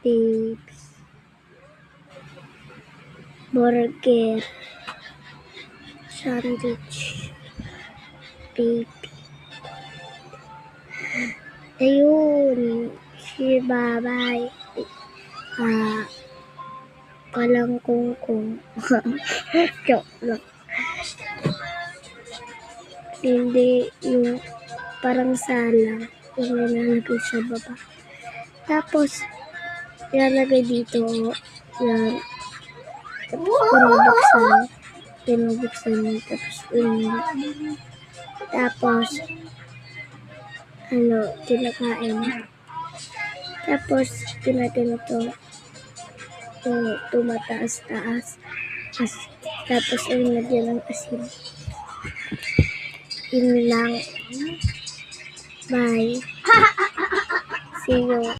chips, burger, sandwich, baby. Ayun, si Babay. Walang kungkong. Joke lang. Hindi yung parang salang yung nilalagay sa baba. Tapos, ilalagay dito yan. Tapos, pinubuksan yun. Tapos, kinakain. Tapos, ganito. Tumataas-taas. Tapos, lagyan ng asin. Yun lang. Bye. See you.